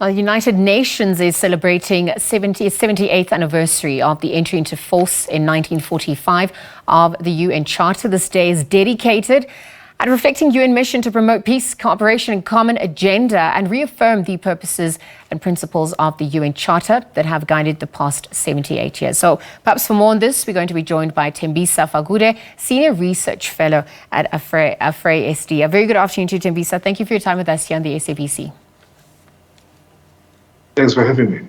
Well, the United Nations is celebrating its 78th anniversary of the entry into force in 1945 of the UN Charter. This day is dedicated at reflecting UN mission to promote peace, cooperation and common agenda and reaffirm the purposes and principles of the UN Charter that have guided the past 78 years. So perhaps for more on this, we're going to be joined by Thembisa Fakude, Senior Research Fellow at Afraisd. A very good afternoon to you, Thembisa. Thank you for your time with us here on the SABC. Thanks for having me.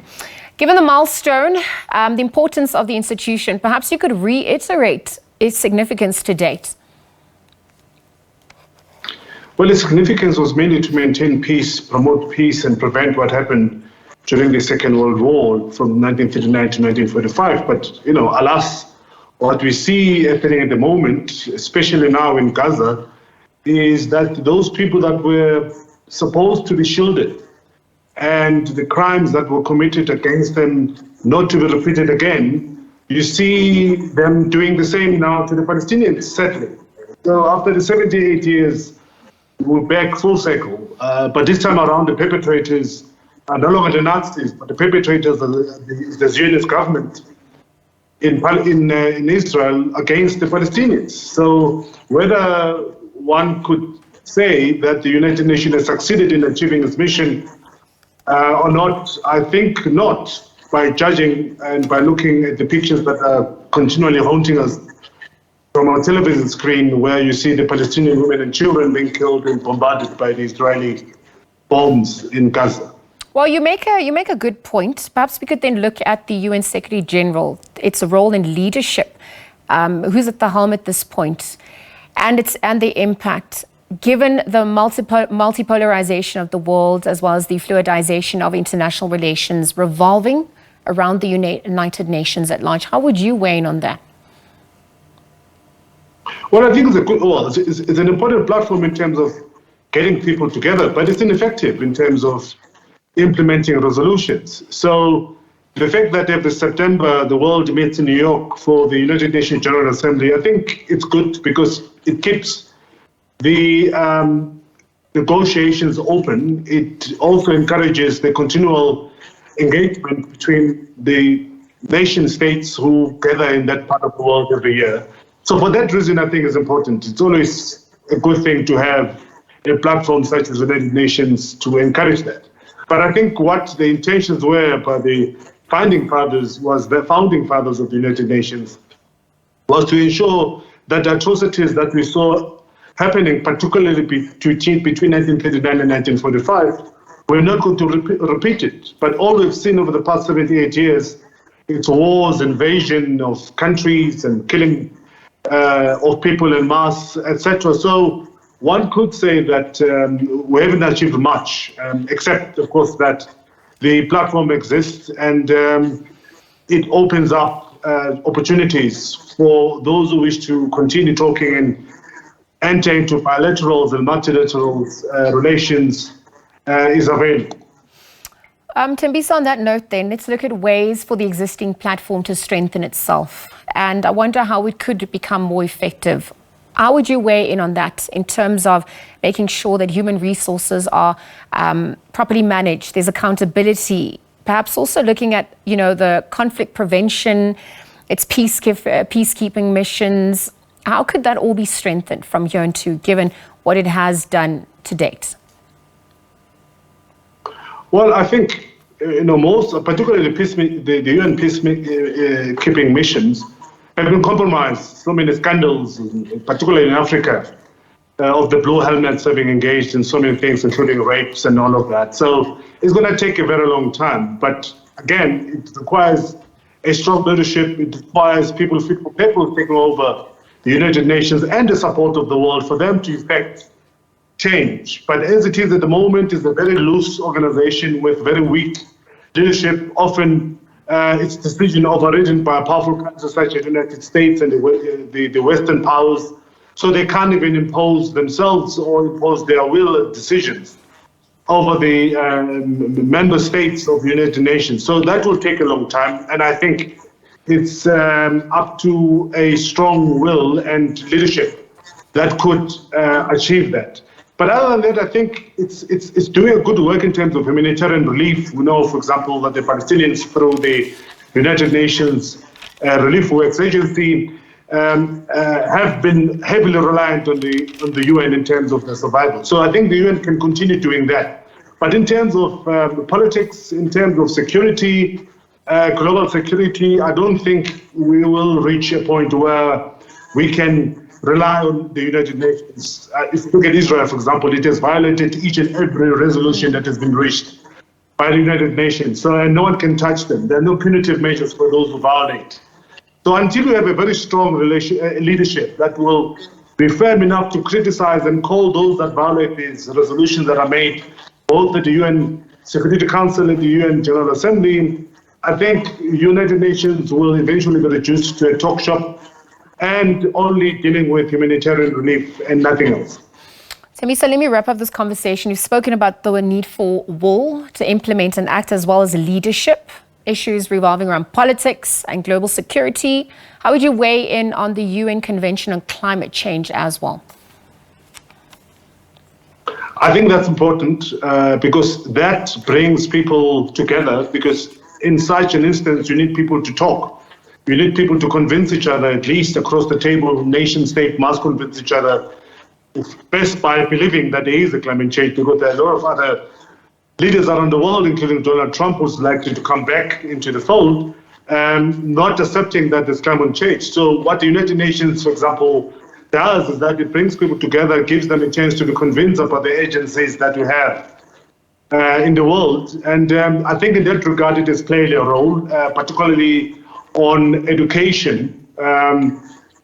Given the milestone, the importance of the institution, perhaps you could reiterate its significance to date. Well, its significance was mainly to maintain peace, promote peace, and prevent what happened during the Second World War from 1939 to 1945. But, alas, what we see happening at the moment, especially now in Gaza, is that those people that were supposed to be shielded and the crimes that were committed against them not to be repeated again, you see them doing the same now to the Palestinians, sadly. So after the 78 years, we're back full circle. But this time around, the perpetrators are no longer the Nazis, but the perpetrators are the Zionist government in Israel against the Palestinians. So whether one could say that the United Nations has succeeded in achieving its mission or not, I think not, by judging and by looking at the pictures that are continually haunting us from our television screen, where you see the Palestinian women and children being killed and bombarded by the Israeli bombs in Gaza. Well, you make a good point. Perhaps we could then look at the UN Secretary General, its role in leadership, who's at the helm at this point, and the impact. Given the multipolarization of the world, as well as the fluidization of international relations revolving around the United Nations at large, how would you weigh in on that? Well, I think it's an important platform in terms of getting people together, but it's ineffective in terms of implementing resolutions. So the fact that every September the world meets in New York for the United Nations General Assembly, I think it's good because it keeps the negotiations open. It also encourages the continual engagement between the nation states who gather in that part of the world every year. So for that reason, I think it's important. It's always a good thing to have a platform such as the United Nations to encourage that. But I think what the intentions were by the founding fathers of the United Nations was to ensure that the atrocities that we saw happening, particularly between 1939 and 1945, we're not going to repeat it. But all we've seen over the past 78 years, it's wars, invasion of countries, and killing of people en masse, etc. So one could say that we haven't achieved much, except, of course, that the platform exists and it opens up opportunities for those who wish to continue talking and enter into bilaterals and multilaterals relations is available. Thembisa, on that note then, let's look at ways for the existing platform to strengthen itself. And I wonder how it could become more effective. How would you weigh in on that in terms of making sure that human resources are properly managed, there's accountability, perhaps also looking at, the conflict prevention, its peacekeeping missions. How could that all be strengthened from here on to, given what it has done to date? Well, I think, most, particularly the UN peacekeeping missions, have been compromised. So many scandals, particularly in Africa, of the blue helmets having engaged in so many things, including rapes and all of that. So it's going to take a very long time. But again, it requires a strong leadership. It requires people taking over the United Nations and the support of the world for them to effect change. But as it is at the moment, it's a very loose organization with very weak leadership. Often its decision overridden by powerful countries such as the United States and the Western powers. So they can't even impose themselves or impose their will and decisions over the member states of the United Nations. So that will take a long time. And I think it's up to a strong will and leadership that could achieve that. But other than that, I think it's doing a good work in terms of humanitarian relief. We know, for example, that the Palestinians, through the United Nations Relief Works Agency, have been heavily reliant on the UN in terms of their survival. So I think the UN can continue doing that. But in terms of politics, in terms of security, global security, I don't think we will reach a point where we can rely on the United Nations. If you look at Israel, for example, it has violated each and every resolution that has been reached by the United Nations. So no one can touch them. There are no punitive measures for those who violate. So until we have a very strong leadership that will be firm enough to criticize and call those that violate these resolutions that are made, both at the UN Security Council and the UN General Assembly, I think United Nations will eventually be reduced to a talk shop and only dealing with humanitarian relief and nothing else. Thembisa, let me wrap up this conversation. You've spoken about the need for will to implement and act, as well as leadership, issues revolving around politics and global security. How would you weigh in on the UN Convention on Climate Change as well? I think that's important because that brings people together, because in such an instance, you need people to talk. You need people to convince each other, at least across the table. Nation state must convince each other, best by believing that there is a climate change, because there are a lot of other leaders around the world, including Donald Trump, who's likely to come back into the fold, not accepting that there's climate change. So what the United Nations, for example, does is that it brings people together, gives them a chance to be convinced about the agencies that we have in the world. And I think in that regard, it has played a role, particularly on education,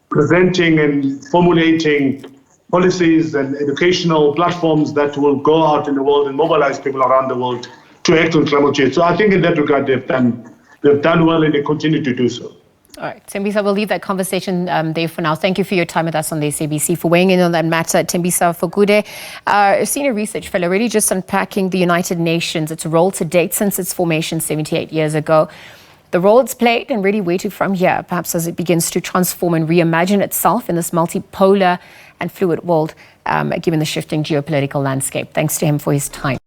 presenting and formulating policies and educational platforms that will go out in the world and mobilize people around the world to act on climate change. So I think in that regard, they've done well, and they continue to do so. All right, Thembisa, we'll leave that conversation there for now. Thank you for your time with us on the SABC, for weighing in on that matter. Thembisa Fakude, a senior research fellow, really just unpacking the United Nations, its role to date since its formation 78 years ago, the role it's played, and really where to from here, perhaps as it begins to transform and reimagine itself in this multipolar and fluid world, given the shifting geopolitical landscape. Thanks to him for his time.